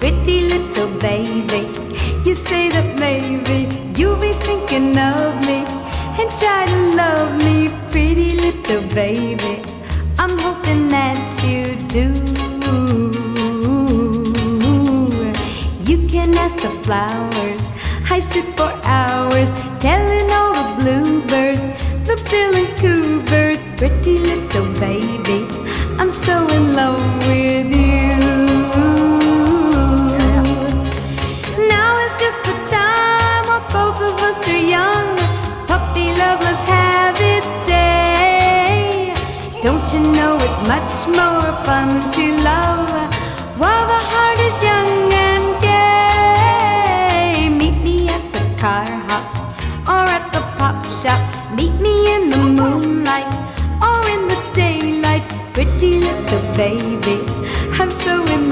pretty little baby. You say that maybe you'll be thinking of me and try to love me, pretty little baby. I'm hoping that you do. You can ask the flowers, I sit for hours telling all the bluebirds, the bill and coo birds, pretty little baby, I'm so in love with you. Now is just the time while both of us are young. Puppy love must have its day. Don't you know it's much more fun to love while the heart is young and gay? Meet me at the car hop or at the pop shop. Meet me in the moonlight or in the daylight, pretty little baby, I'm so in